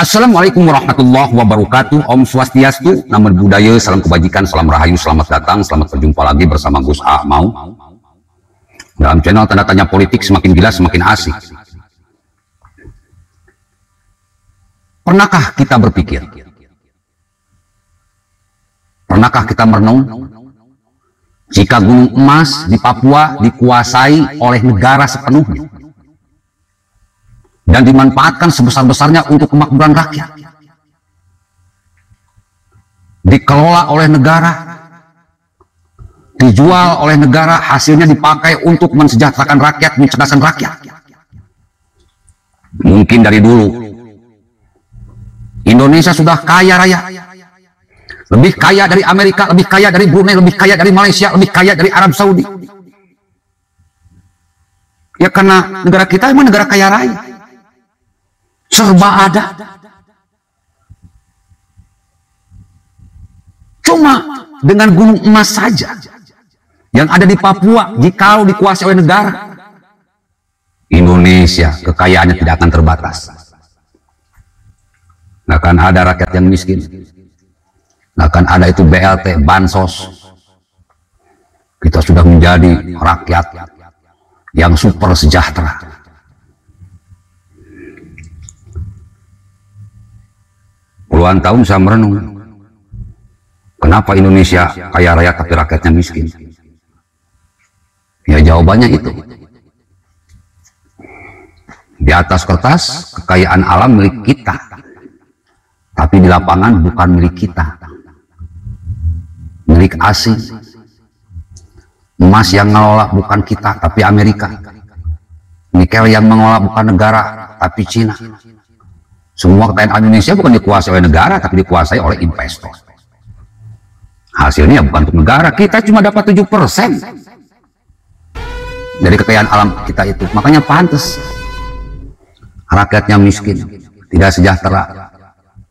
Assalamualaikum warahmatullahi wabarakatuh. Om Swastiastu, Namo Buddhaya, salam kebajikan, salam rahayu, selamat datang, selamat berjumpa lagi bersama Gus A. Mau dalam channel Tanda Tanya Politik, semakin gila semakin asik. Pernahkah kita berpikir? Pernahkah kita merenung? Jika gunung emas di Papua dikuasai oleh negara sepenuhnya dan dimanfaatkan sebesar-besarnya untuk kemakmuran rakyat, dikelola oleh negara, dijual oleh negara, hasilnya dipakai untuk mensejahterakan rakyat, mencerdaskan rakyat. Mungkin dari dulu Indonesia sudah kaya raya, lebih kaya dari Amerika, lebih kaya dari Brunei, lebih kaya dari Malaysia, lebih kaya dari Arab Saudi. Ya karena negara kita memang negara kaya raya, serba ada. Cuma dengan gunung emas saja yang ada di Papua, jika dikuasai oleh negara, Indonesia kekayaannya tidak akan terbatas. Nggak akan ada rakyat yang miskin, nggak akan ada itu BLT, bansos. Kita sudah menjadi rakyat yang super sejahtera. Puluhan tahun saya merenung, kenapa Indonesia kaya raya tapi rakyatnya miskin? Ya jawabannya itu. Di atas kertas kekayaan alam milik kita, tapi di lapangan bukan milik kita, milik asing. Emas yang mengelola bukan kita, tapi Amerika. Nikel yang mengelola bukan negara, tapi Cina. Semua kekayaan Indonesia bukan dikuasai oleh negara, tapi dikuasai oleh investor. Hasilnya bukan untuk negara, kita cuma dapat 7% dari kekayaan alam kita itu. Makanya pantas rakyatnya miskin, tidak sejahtera,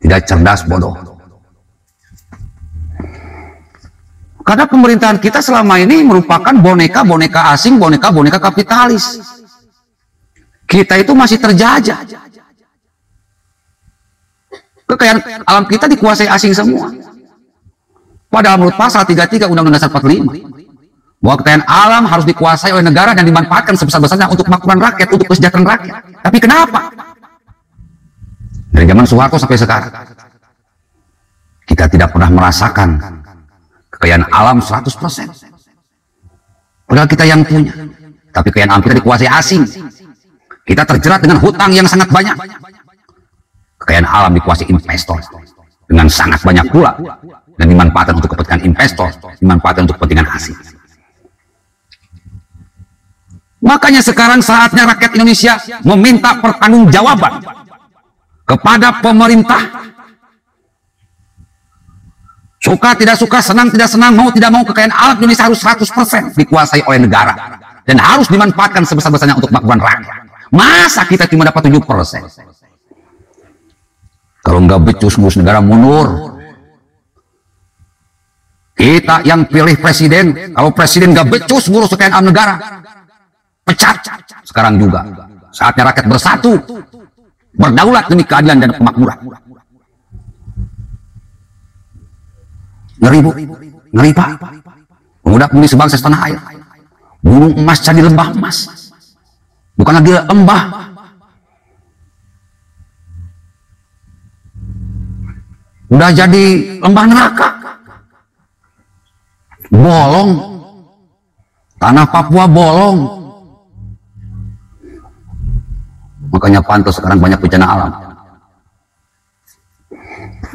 tidak cerdas, bodoh. Karena pemerintahan kita selama ini merupakan boneka-boneka asing, boneka-boneka kapitalis. Kita itu masih terjajah. Kekayaan alam kita dikuasai asing semua. Padahal menurut pasal 33 Undang-Undang Dasar 45, bahwa kekayaan alam harus dikuasai oleh negara dan dimanfaatkan sebesar-besarnya untuk kemakmuran rakyat, untuk kesejahteraan rakyat. Tapi kenapa? Dari zaman Soeharto sampai sekarang, kita tidak pernah merasakan kekayaan alam 100%. Padahal kita yang punya, tapi kekayaan alam kita dikuasai asing. Kita terjerat dengan hutang yang sangat banyak. Kekayaan alam dikuasai investor dengan sangat banyak pula, dan dimanfaatkan untuk kepentingan investor, dimanfaatkan untuk kepentingan asing. Makanya sekarang saatnya rakyat Indonesia meminta pertanggungjawaban kepada pemerintah. Suka tidak suka, senang tidak senang, mau tidak mau, kekayaan alam Indonesia harus 100% dikuasai oleh negara dan harus dimanfaatkan sebesar-besarnya untuk kemakmuran rakyat. Masa kita cuma dapat 7%? Kalau nggak becus ngurus negara, mundur. Kita yang pilih presiden, kalau presiden nggak becus ngurus kekayaan alam negara, pecat. Sekarang juga saatnya rakyat bersatu, berdaulat demi keadilan dan kemakmuran. Ngeri bu, ngeri pak. Pemuda-pemudi sebangsa setanah air, gunung emas jadi lembah emas, bukan lagi lembah. Udah jadi lembah neraka, bolong, tanah Papua bolong. Makanya pantas sekarang banyak bencana alam,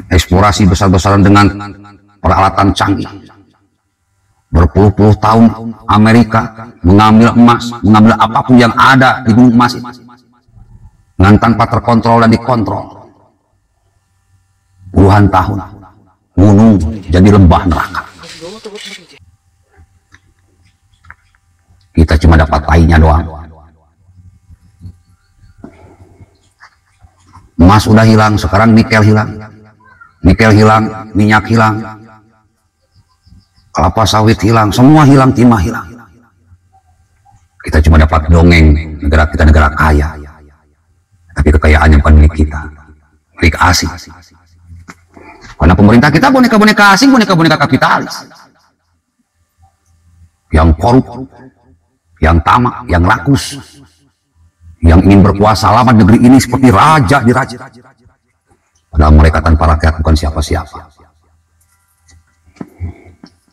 eksplorasi besar-besaran dengan peralatan canggih. Berpuluh-puluh tahun Amerika mengambil emas, mengambil apapun yang ada di gunung emas dengan tanpa terkontrol dan dikontrol. Puluhan tahun gunung jadi lembah neraka. Kita cuma dapat tainya doang. Emas udah hilang, sekarang nikel hilang. Nikel hilang, minyak hilang, kelapa sawit hilang, semua hilang, timah hilang. Kita cuma dapat dongeng negara kita negara kaya, tapi kekayaannya bukan milik kita, milik asing. Karena pemerintah kita boneka-boneka asing, boneka-boneka kapitalis. Yang korup, yang tamak, yang rakus, yang ingin berkuasa lama negeri ini seperti raja di raja. Padahal mereka tanpa rakyat bukan siapa-siapa.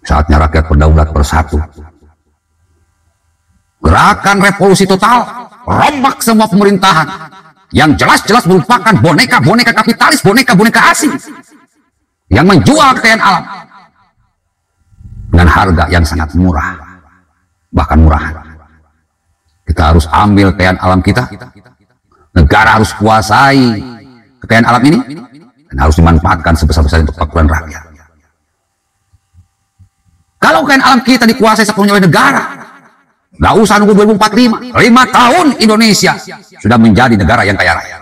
Saatnya rakyat berdaulat bersatu. Gerakan revolusi total, rombak semua pemerintahan yang jelas-jelas merupakan boneka-boneka kapitalis, boneka-boneka asing yang menjual kekayaan alam dengan harga yang sangat murah, bahkan murahan. Kita harus ambil kekayaan alam kita, negara harus kuasai kekayaan alam ini, dan harus dimanfaatkan sebesar-besarnya untuk kemakmuran rakyat. Kalau kekayaan alam kita dikuasai sepenuhnya oleh negara, nggak usah nunggu 2045, 5 tahun Indonesia sudah menjadi negara yang kaya raya.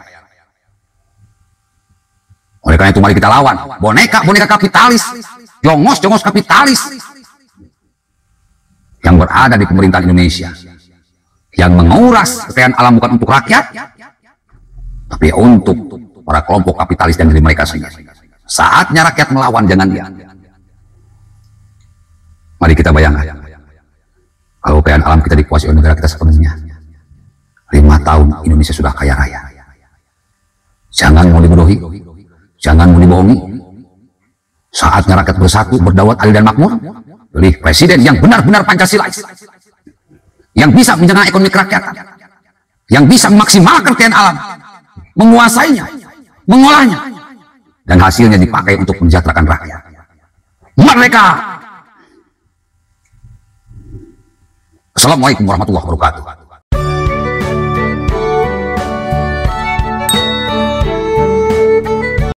Oleh karena itu mari kita lawan boneka-boneka kapitalis, jongos-jongos kapitalis yang berada di pemerintahan Indonesia, yang menguras kekayaan alam bukan untuk rakyat, tapi untuk para kelompok kapitalis dan diri mereka sendiri. Saatnya rakyat melawan, jangan diam. Mari kita bayangkan, kalau kekayaan alam kita dikuasai oleh negara kita sepenuhnya, 5 tahun Indonesia sudah kaya raya. Jangan mau dibodohi, jangan mau dibohongi. Saatnya rakyat bersatu, berdaulat adil dan makmur. Pilih presiden yang benar-benar Pancasilais, yang bisa menjaga ekonomi kerakyatan, yang bisa memaksimalkan kekayaan alam, menguasainya, mengolahnya, dan hasilnya dipakai untuk mensejahterakan rakyat. Merdeka! Assalamualaikum warahmatullahi wabarakatuh.